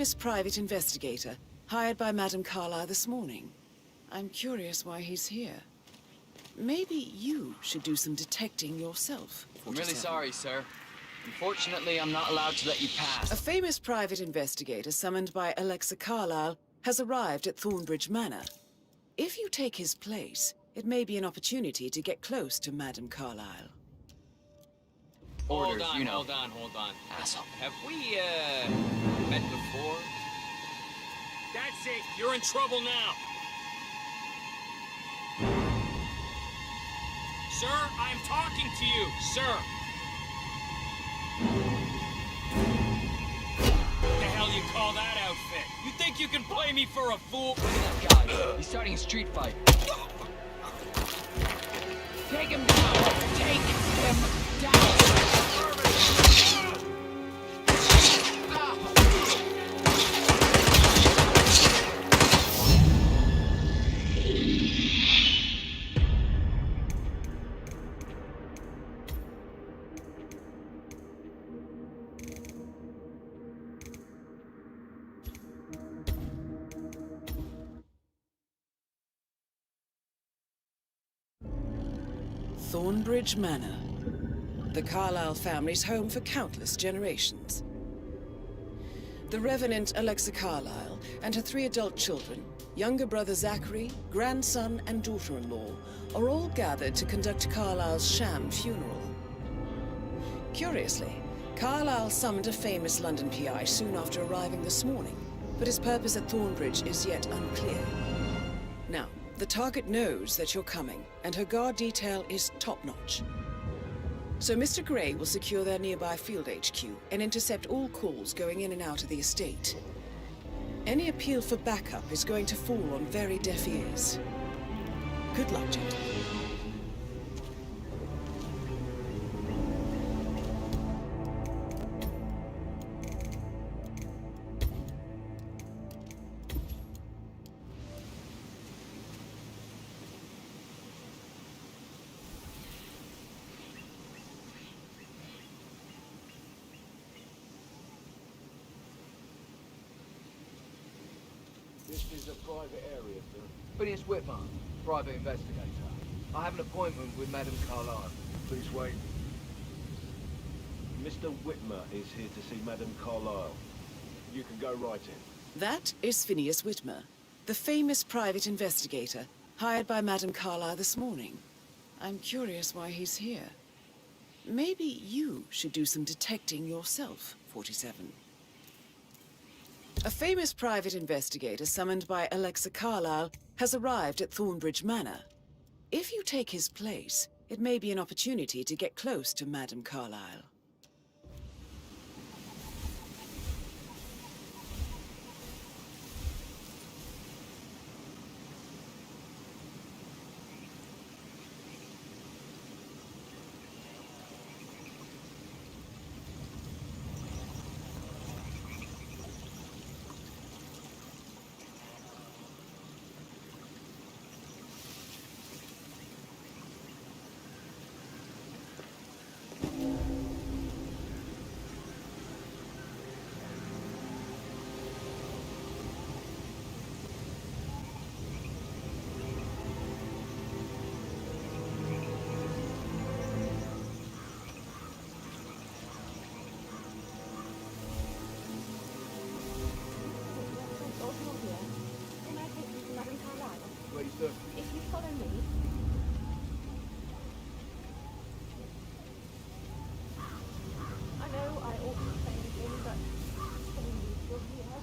famous private investigator hired by Madame Carlyle this morning. I'm curious why he's here. Maybe you should do some detecting yourself. I'm really sorry, sir. Unfortunately, I'm not allowed to let you pass. A famous private investigator summoned by Alexa Carlyle has arrived at Thornbridge Manor. If you take his place, it may be an opportunity to get close to Madame Carlyle. Orders, hold on, you know. hold on. Asshole. Have we, met before? That's it! You're in trouble now! Sir, I'm talking to you, sir! What the hell you call that outfit? You think you can play me for a fool? Look at that guy. He's starting a street fight. Take him down! Take him down! Thornbridge Manor, the Carlyle family's home for countless generations. The Revenant Alexa Carlyle and her 3 adult children, younger brother Zachary, grandson and daughter-in-law, are all gathered to conduct Carlyle's sham funeral. Curiously, Carlyle summoned a famous London PI soon after arriving this morning, but his purpose at Thornbridge is yet unclear. Now, the target knows that you're coming, and her guard detail is top-notch. So Mr. Gray will secure their nearby field HQ and intercept all calls going in and out of the estate. Any appeal for backup is going to fall on very deaf ears. Good luck, gentlemen. This is a private area, sir. Phineas Whitman, private investigator. I have an appointment with Madame Carlyle. Please wait. Mr. Whitmer is here to see Madame Carlyle. You can go right in. That is Phineas Whitmer, the famous private investigator hired by Madame Carlyle this morning. I'm curious why he's here. Maybe you should do some detecting yourself, 47. A famous private investigator summoned by Alexa Carlyle has arrived at Thornbridge Manor. If you take his place, it may be an opportunity to get close to Madame Carlyle. Please do. If you follow me. I know I ought to say anything, but you're here.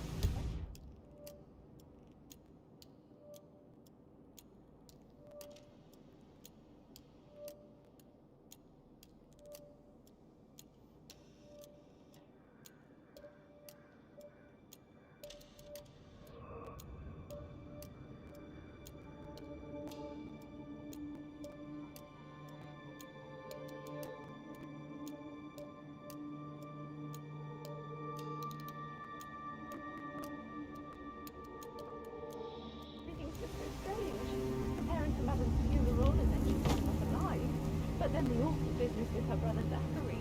But then the awful business with her brother Zachary,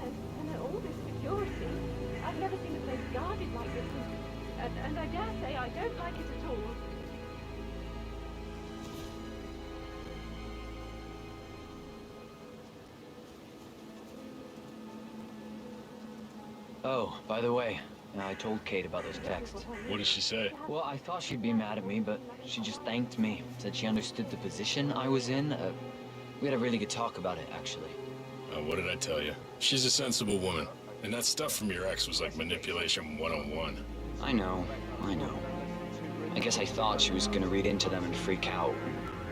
and all this security. I've never seen a place guarded like this. and I dare say I don't like it at all. Oh, by the way, I told Kate about those texts. What did she say? Well, I thought she'd be mad at me, but she just thanked me, said she understood the position I was in. We had a really good talk about it, actually. What did I tell you? She's a sensible woman. And that stuff from your ex was like manipulation 101. I know. I guess I thought she was gonna read into them and freak out.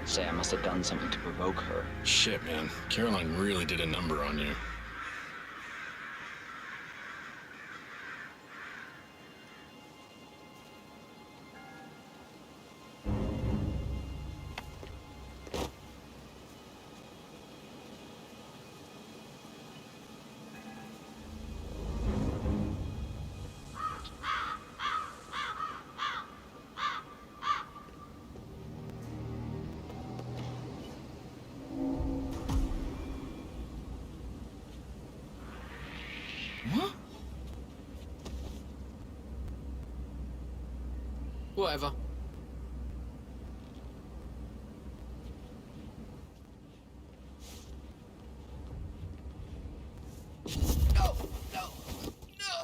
Say I must have done something to provoke her. Shit, man. Caroline really did a number on you. What? Whatever. No! No! No!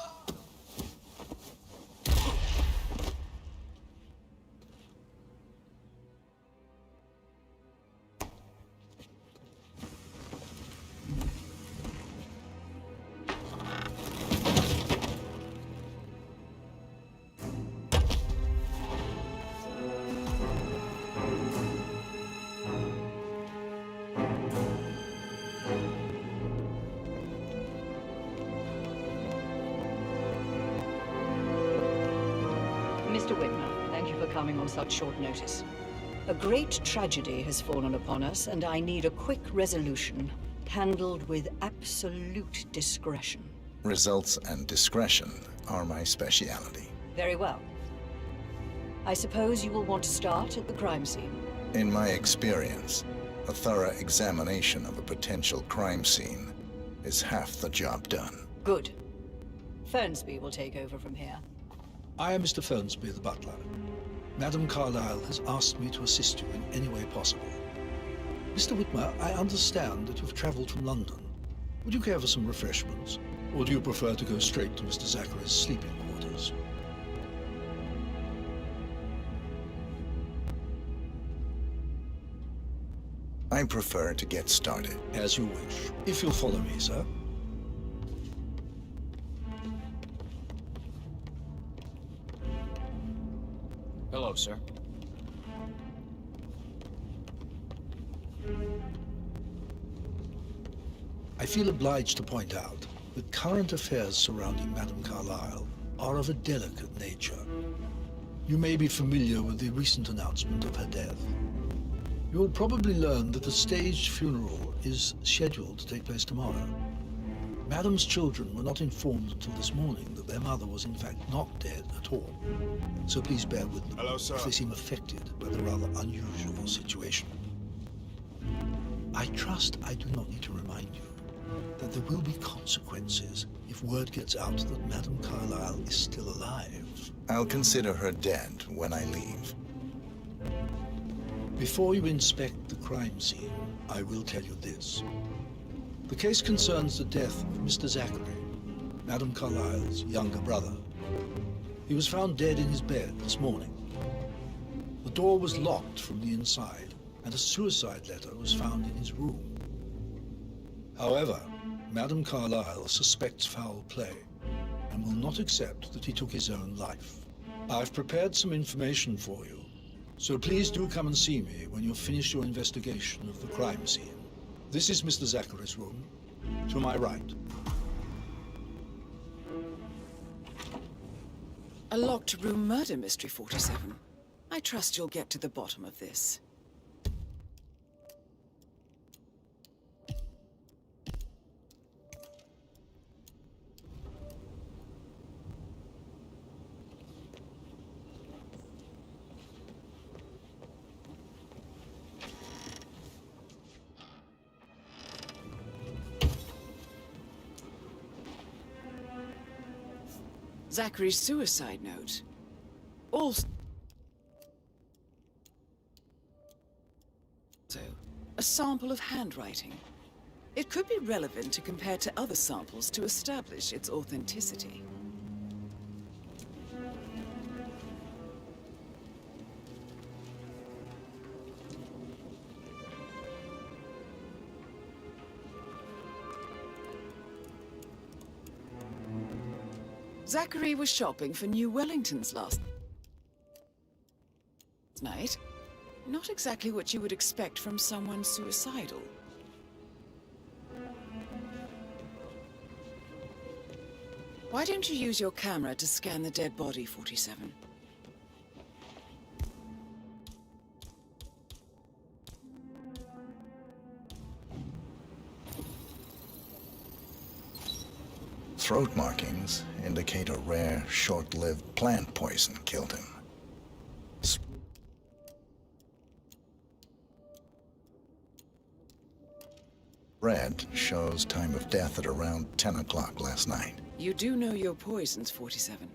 Mr. Whitmer, thank you for coming on such short notice. A great tragedy has fallen upon us, and I need a quick resolution, handled with absolute discretion. Results and discretion are my speciality. Very well. I suppose you will want to start at the crime scene. In my experience, a thorough examination of a potential crime scene is half the job done. Good. Fernsby will take over from here. I am Mr. Fernsby, the butler. Madam Carlyle has asked me to assist you in any way possible. Mr. Whitmer, I understand that you've traveled from London. Would you care for some refreshments? Or do you prefer to go straight to Mr. Zachary's sleeping quarters? I prefer to get started. As you wish. If you'll follow me, sir. Hello, sir. I feel obliged to point out that current affairs surrounding Madame Carlyle are of a delicate nature. You may be familiar with the recent announcement of her death. You will probably learn that a staged funeral is scheduled to take place tomorrow. Madame's children were not informed until this morning that their mother was in fact not dead at all. So please bear with them. Hello, sir. If they seem affected by the rather unusual situation. I trust I do not need to remind you that there will be consequences if word gets out that Madame Carlyle is still alive. I'll consider her dead when I leave. Before you inspect the crime scene, I will tell you this. The case concerns the death of Mr. Zachary, Madame Carlyle's younger brother. He was found dead in his bed this morning. The door was locked from the inside, and a suicide letter was found in his room. However, Madame Carlyle suspects foul play and will not accept that he took his own life. I've prepared some information for you, so please do come and see me when you've finished your investigation of the crime scene. This is Mr. Zachary's room, to my right. A locked room murder mystery, 47. I trust you'll get to the bottom of this. Zachary's suicide note. also a sample of handwriting. It could be relevant to compare to other samples to establish its authenticity. Zachary was shopping for new Wellingtons last night. Not exactly what you would expect from someone suicidal. Why don't you use your camera to scan the dead body, 47? Throat markings indicate a rare, short-lived plant poison killed him. Red shows time of death at around 10 o'clock last night. You do know your poisons, 47.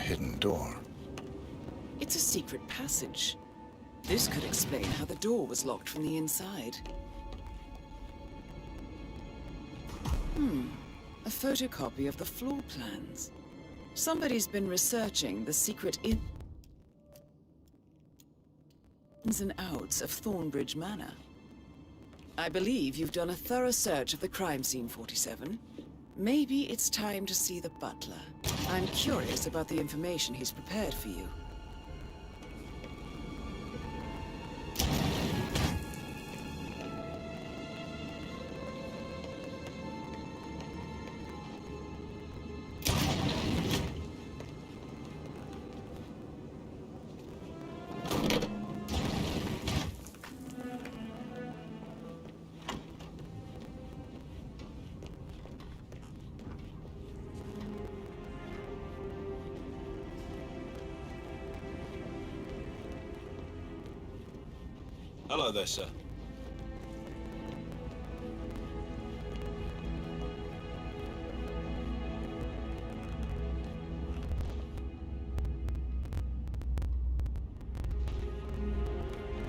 Hidden door. It's a secret passage. This could explain how the door was locked from the inside. A photocopy of the floor plans. Somebody's been researching the secret ins and outs of Thornbridge Manor. I believe you've done a thorough search of the crime scene, 47. Maybe it's time to see the butler. I'm curious about the information he's prepared for you. Hello there, sir.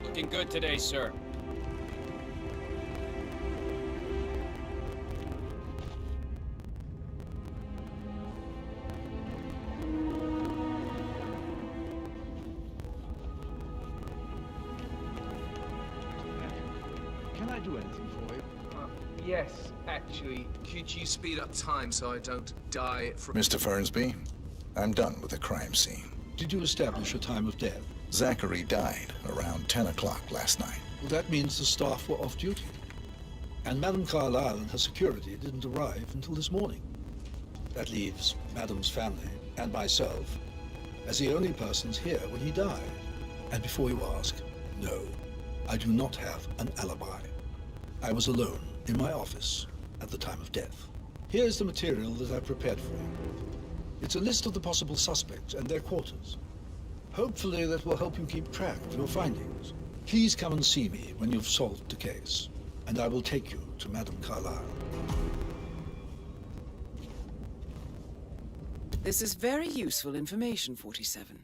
Looking good today, sir. Can I do anything for you? Yes, actually. Could you speed up time so I don't die from... Mr. Fernsby, I'm done with the crime scene. Did you establish a time of death? Zachary died around 10 o'clock last night. Well, that means the staff were off duty. And Madame Carlyle and her security didn't arrive until this morning. That leaves Madame's family and myself as the only persons here when he died. And before you ask, no, I do not have an alibi. I was alone in my office at the time of death. Here's the material that I prepared for you. It's a list of the possible suspects and their quarters. Hopefully that will help you keep track of your findings. Please come and see me when you've solved the case, and I will take you to Madame Carlyle. This is very useful information, 47.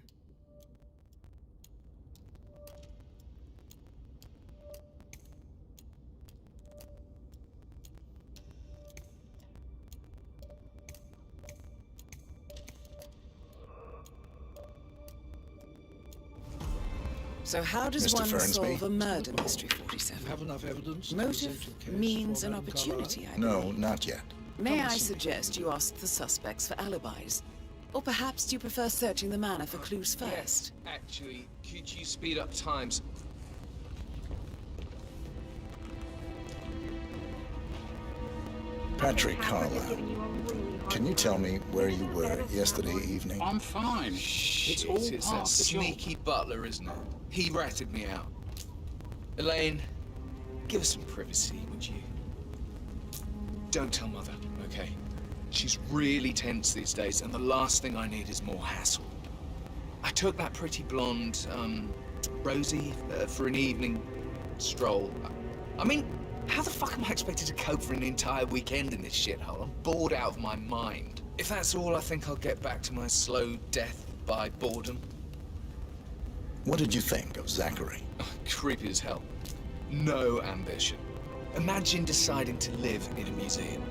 So how does Mr. one Fernsby? solve a murder mystery, 47? You have enough evidence to Motive, present your case means, for and Madame opportunity, I No, believe. not yet. May I suggest you ask the suspects for alibis? Or perhaps do you prefer searching the manor for clues first? Yes, actually, could you speed up times? Patrick Carlyle, can you tell me where you were yesterday evening? I'm fine. It's all It's part that of the job. sneaky butler, isn't it? He ratted me out. Elaine, give us some privacy, would you? Don't tell Mother, okay? She's really tense these days, and the last thing I need is more hassle. I took that pretty blonde, Rosie, for an evening stroll. I mean, how the fuck am I expected to cope for an entire weekend in this shithole? I'm bored out of my mind. If that's all, I think I'll get back to my slow death by boredom. What did you think of Zachary? Creepy as hell. No ambition. Imagine deciding to live in a museum.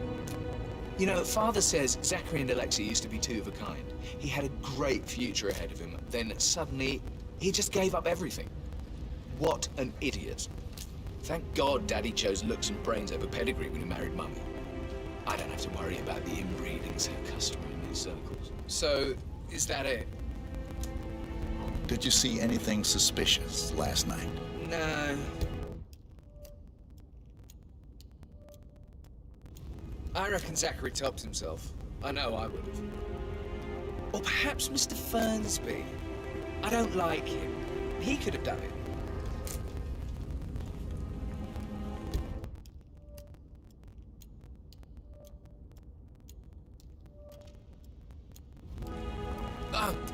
You know, Father says Zachary and Alexei used to be two of a kind. He had a great future ahead of him. Then suddenly, he just gave up everything. What an idiot. Thank God Daddy chose looks and brains over pedigree when he married Mummy. I don't have to worry about the inbreeding so customary in these circles. So, is that it? Did you see anything suspicious last night? No. I reckon Zachary topped himself. I know I would have. Or perhaps Mr. Fernsby. I don't like him. He could have done it.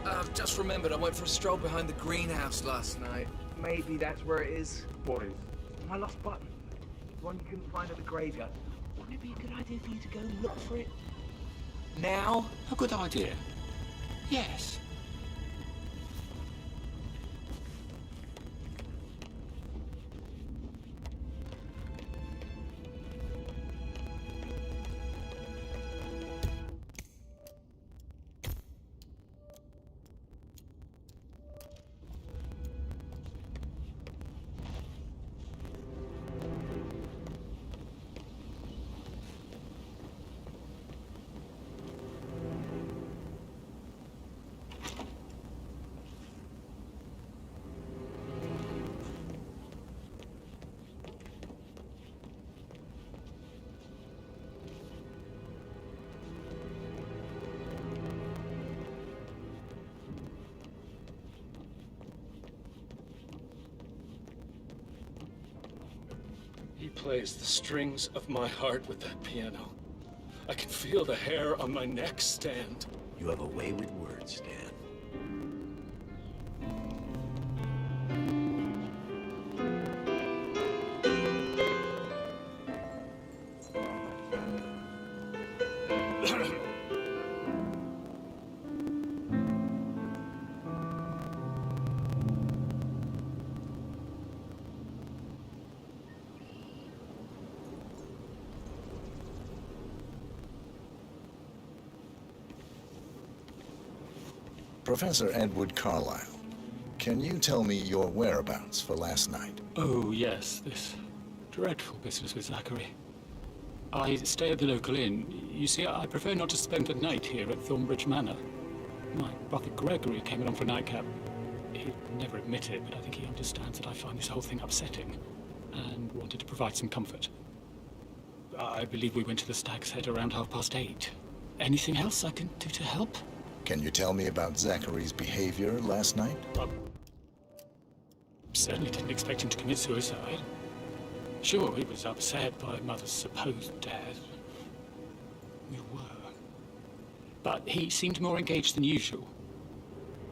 I've just remembered I went for a stroll behind the greenhouse last night. Maybe that's where it is. What is? My lost button. The one you couldn't find at the graveyard. Wouldn't it be a good idea for you to go look for it? Now? A good idea. Yes. He plays the strings of my heart with that piano. I can feel the hair on my neck stand. You have a way with words, Dan. Professor Edward Carlyle, can you tell me your whereabouts for last night? Oh, yes, this dreadful business with Zachary. I stay at the local inn. You see, I prefer not to spend a night here at Thornbridge Manor. My brother Gregory came along for a nightcap. He'd never admit it, but I think he understands that I find this whole thing upsetting and wanted to provide some comfort. I believe we went to the Stag's Head around 8:30. Anything else I can do to help? Can you tell me about Zachary's behavior last night? Certainly didn't expect him to commit suicide. Sure, he was upset by Mother's supposed death. We were. But he seemed more engaged than usual.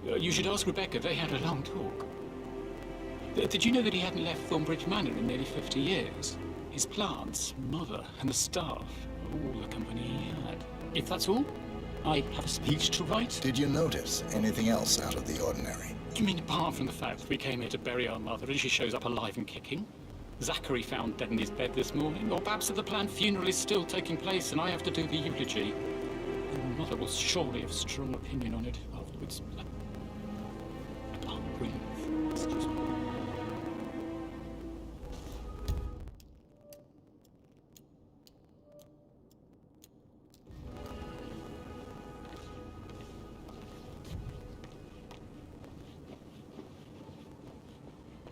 You should ask Rebecca. They had a long talk. Did you know that he hadn't left Thornbridge Manor in nearly 50 years? His plants, Mother, and the staff, all the company he had. If that's all, I have a speech to write. Did you notice anything else out of the ordinary? You mean apart from the fact that we came here to bury our mother and she shows up alive and kicking? Zachary found dead in his bed this morning, or perhaps that the planned funeral is still taking place and I have to do the eulogy. And Mother will surely have a strong opinion on it afterwards. I can't breathe. Excuse me.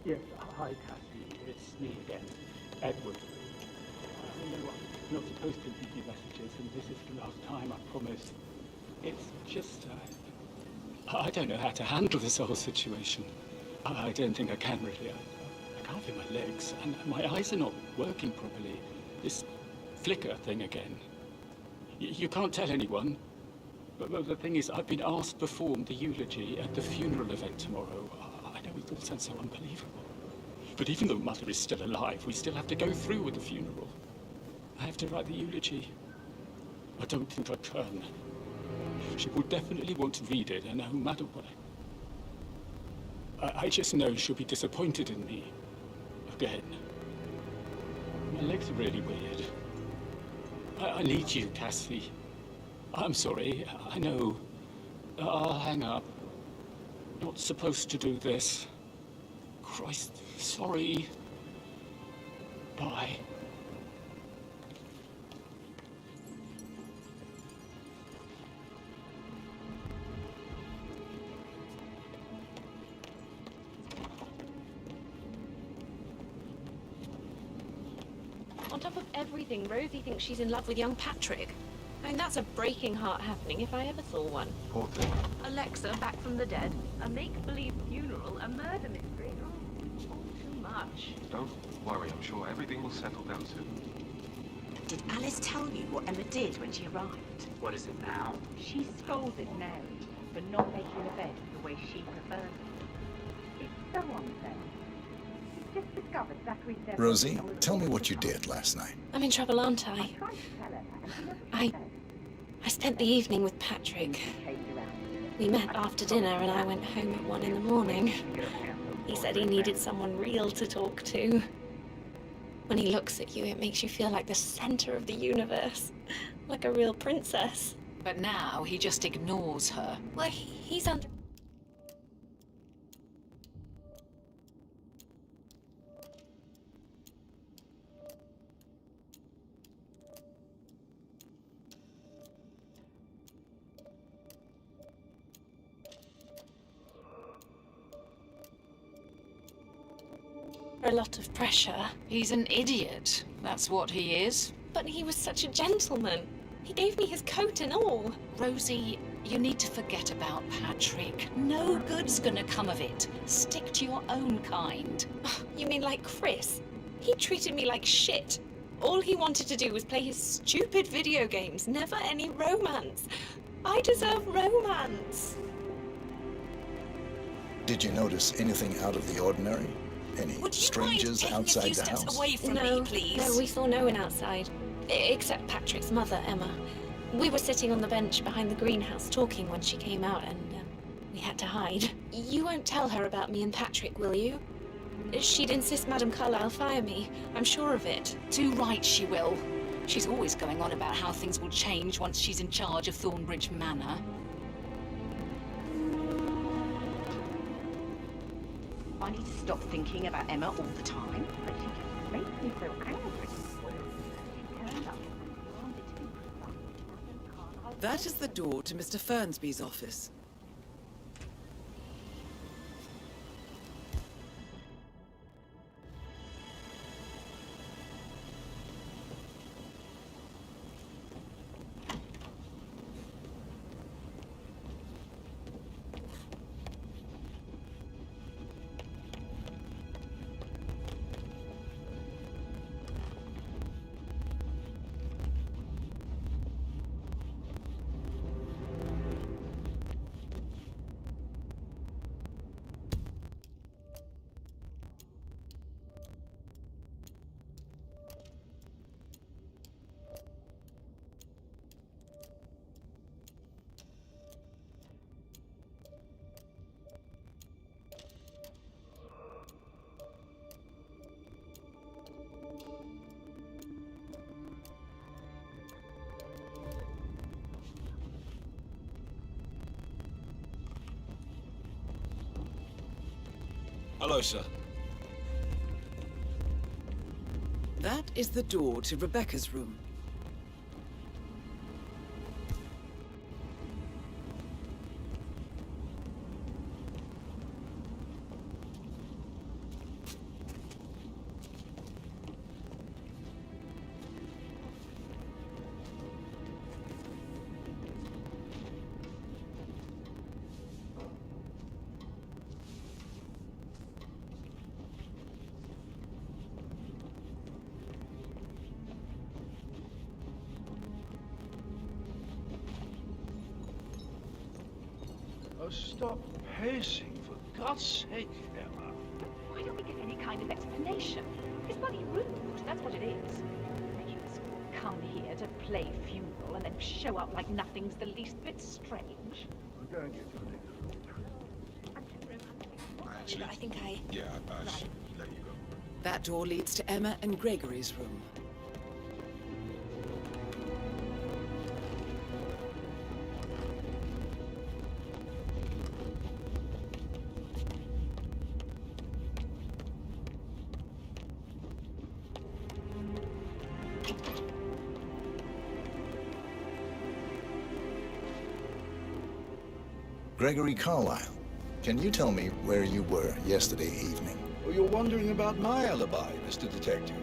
Yes, hi, Cassie. It's me again, Edward. No, I'm not supposed to leave you messages, and this is the last time, I promise. It's just, I don't know how to handle this whole situation. I don't think I can, really. I can't feel my legs, and my eyes are not working properly. This flicker thing again. You can't tell anyone. But the thing is, I've been asked to perform the eulogy at the funeral event tomorrow. I know it all sounds so unbelievable. But even though Mother is still alive, we still have to go through with the funeral. I have to write the eulogy. I don't think I can. She will definitely want to read it, and no matter what. I just know she'll be disappointed in me. Again. My legs are really weird. I need you, Cassie. I'm sorry, I know. I'll hang up. Not supposed to do this. Christ, sorry. Bye. On top of everything, Rosie thinks she's in love with young Patrick. I mean, that's a breaking heart happening if I ever saw one. Poor thing. Alexa, back from the dead. A make-believe funeral, a murder mystery. Oh, all too much. Don't worry, I'm sure everything will settle down soon. Did Alice tell you what Emma did when she arrived? What is it now? She scolded Mary for not making the bed the way she preferred it. It's so unfair. She's just discovered Zachary's death. Rosie, tell me what you did last night. I'm in trouble, aren't I? I tried to tell her, and she doesn't I listen. spent the evening with Patrick. We met after dinner and I went home at 1 in the morning. He said he needed someone real to talk to. When he looks at you, it makes you feel like the center of the universe. Like a real princess. But now he just ignores her. Well, he's under... a lot of pressure. He's an idiot. That's what he is. But he was such a gentleman. He gave me his coat and all. Rosie, you need to forget about Patrick. No good's gonna come of it. Stick to your own kind. You mean like Chris? He treated me like shit. All he wanted to do was play his stupid video games, never any romance. I deserve romance. Did you notice anything out of the ordinary? Any strangers outside the house? Away from No, me, please. no, we saw no one outside. Except Patrick's mother, Emma. We were sitting on the bench behind the greenhouse talking when she came out and we had to hide. You won't tell her about me and Patrick, will you? She'd insist Madame Carlyle fire me. I'm sure of it. Too right she will. She's always going on about how things will change once she's in charge of Thornbridge Manor. I need to stop thinking about Emma all the time, but she just makes me so angry. She turned up and wanted to be precise. That is the door to Mr. Fernsby's office. Hello, sir. That is the door to Rebecca's room. Oh, stop pacing, for God's sake, Emma. Why don't we get any kind of explanation? It's bloody rude, that's what it is. You just come here to play funeral and then show up like nothing's the least bit strange. I'm going to get your next. Actually, I think I... yeah, I should let you go. That door leads to Emma and Gregory's room. Gregory Carlyle, can you tell me where you were yesterday evening? Oh, you're wondering about my alibi, Mr. Detective.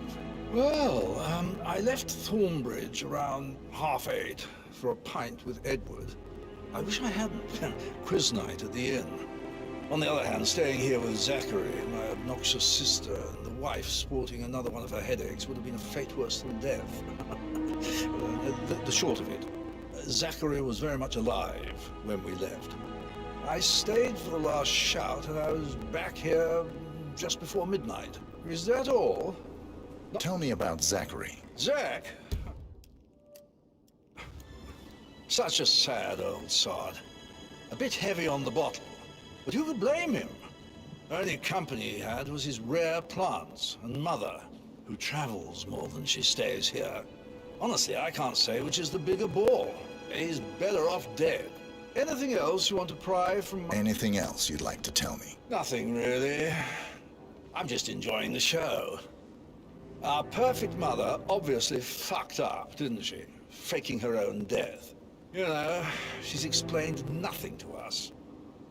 Well, I left Thornbridge around 8:30 for a pint with Edward. I wish I hadn't. Quiz night at the inn. On the other hand, staying here with Zachary, my obnoxious sister, and the wife sporting another one of her headaches would have been a fate worse than death. The short of it, Zachary was very much alive when we left. I stayed for the last shout, and I was back here just before midnight. Is that all? Tell me about Zachary. Zach? Such a sad old sod. A bit heavy on the bottle, but who could blame him? The only company he had was his rare plants and mother, who travels more than she stays here. Honestly, I can't say which is the bigger bore. He's better off dead. Anything else you want to pry from... Anything else you'd like to tell me? Nothing, really. I'm just enjoying the show. Our perfect mother obviously fucked up, didn't she? Faking her own death. You know, she's explained nothing to us.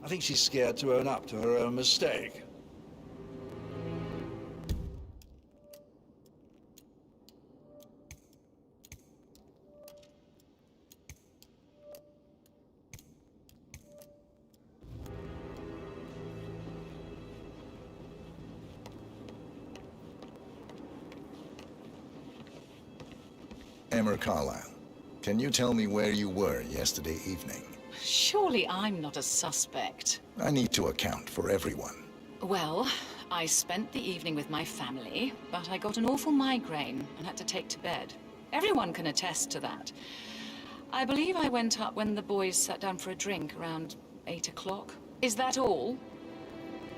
I think she's scared to own up to her own mistake. Emma Carlyle, can you tell me where you were yesterday evening? Surely I'm not a suspect. I need to account for everyone. Well, I spent the evening with my family, but I got an awful migraine and had to take to bed. Everyone can attest to that. I believe I went up when the boys sat down for a drink around 8 o'clock. Is that all?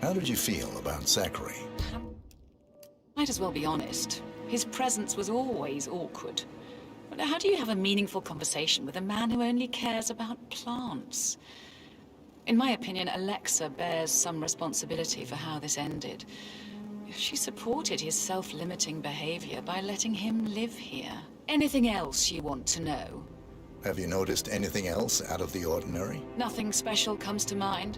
How did you feel about Zachary? Might as well be honest. His presence was always awkward. But how do you have a meaningful conversation with a man who only cares about plants? In my opinion, Alexa bears some responsibility for how this ended. She supported his self-limiting behavior by letting him live here. Anything else you want to know? Have you noticed anything else out of the ordinary? Nothing special comes to mind.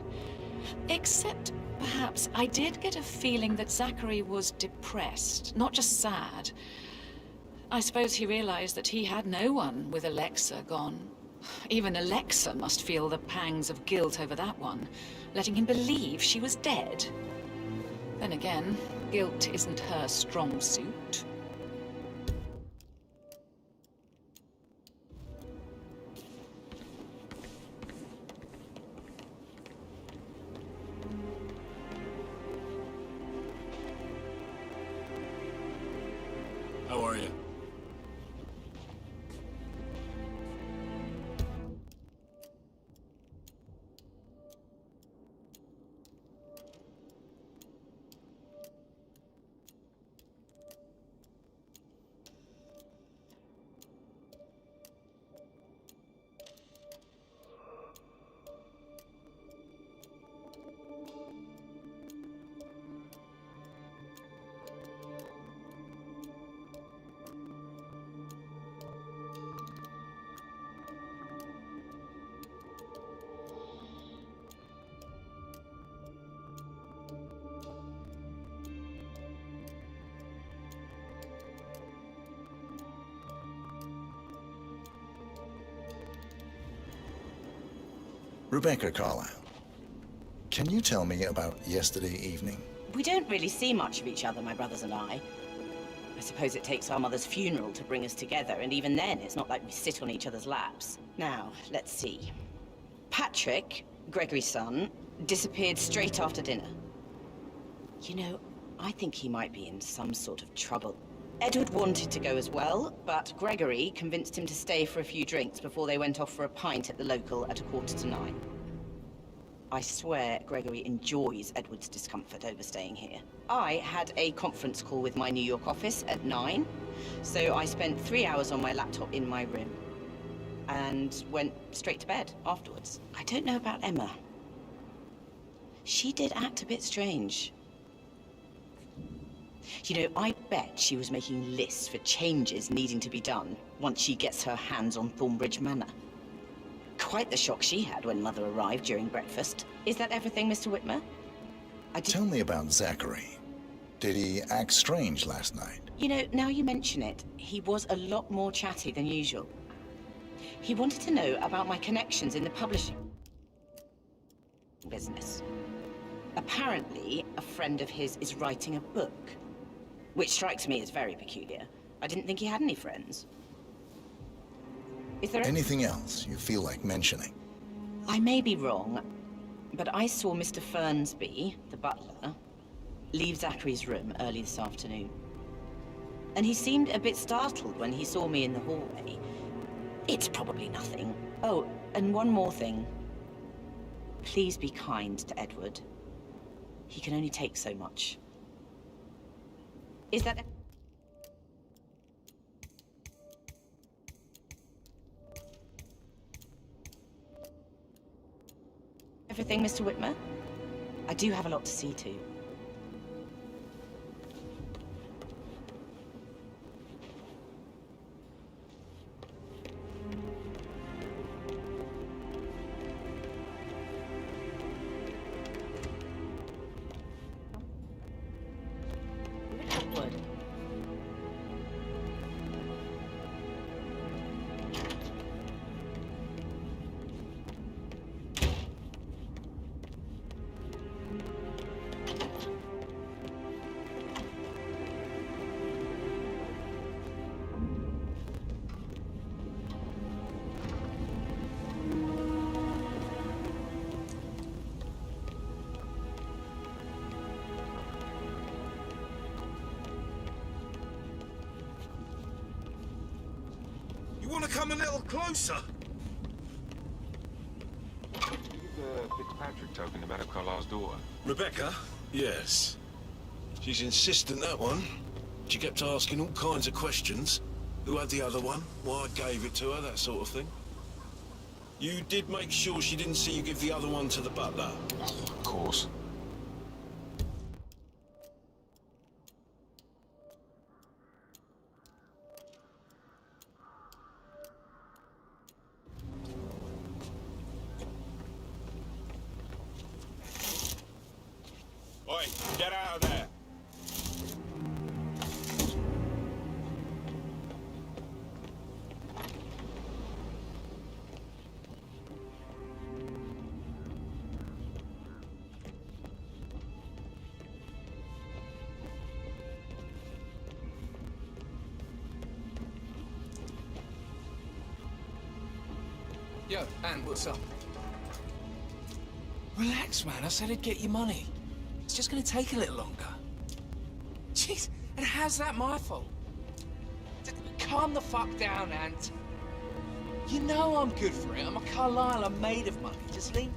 Except, perhaps, I did get a feeling that Zachary was depressed, not just sad. I suppose he realized that he had no one with Alexa gone. Even Alexa must feel the pangs of guilt over that one, letting him believe she was dead. Then again, guilt isn't her strong suit. How are you? Rebecca Carlyle, can you tell me about yesterday evening? We don't really see much of each other, my brothers and I. I suppose it takes our mother's funeral to bring us together, and even then, it's not like we sit on each other's laps. Now, let's see. Patrick, Gregory's son, disappeared straight after dinner. You know, I think he might be in some sort of trouble. Edward wanted to go as well, but Gregory convinced him to stay for a few drinks before they went off for a pint at the local at 9:15. I swear Gregory enjoys Edward's discomfort over staying here. I had a conference call with my New York office at 9, so I spent 3 hours on my laptop in my room and went straight to bed afterwards. I don't know about Emma. She did act a bit strange. You know, I bet she was making lists for changes needing to be done once she gets her hands on Thornbridge Manor. Quite the shock she had when Mother arrived during breakfast. Is that everything, Mr. Whitmer? Tell me about Zachary. Did he act strange last night? You know, now you mention it, he was a lot more chatty than usual. He wanted to know about my connections in the publishing business. Apparently, a friend of his is writing a book, which strikes me as very peculiar. I didn't think he had any friends. Is there anything else you feel like mentioning? I may be wrong, but I saw Mr. Fernsby, the butler, leave Zachary's room early this afternoon. And he seemed a bit startled when he saw me in the hallway. It's probably nothing. Oh, and one more thing. Please be kind to Edward. He can only take so much. Is that... everything, Mr. Whitmer? I do have a lot to see to. You want to come a little closer? Give the Fitzpatrick token to Madame Carlyle's daughter. Rebecca? Yes. She's insistent, that one. She kept asking all kinds of questions. Who had the other one? Why I gave it to her, that sort of thing. You did make sure she didn't see you give the other one to the butler? Of course. Oi, get out of there! Yo, Ann, what's up? Relax, man. I said I'd get you money. It's just gonna take a little longer. Jeez, and how's that my fault? Calm the fuck down, Ant. You know I'm good for it. I'm a Carlyle. I'm made of money. Just leave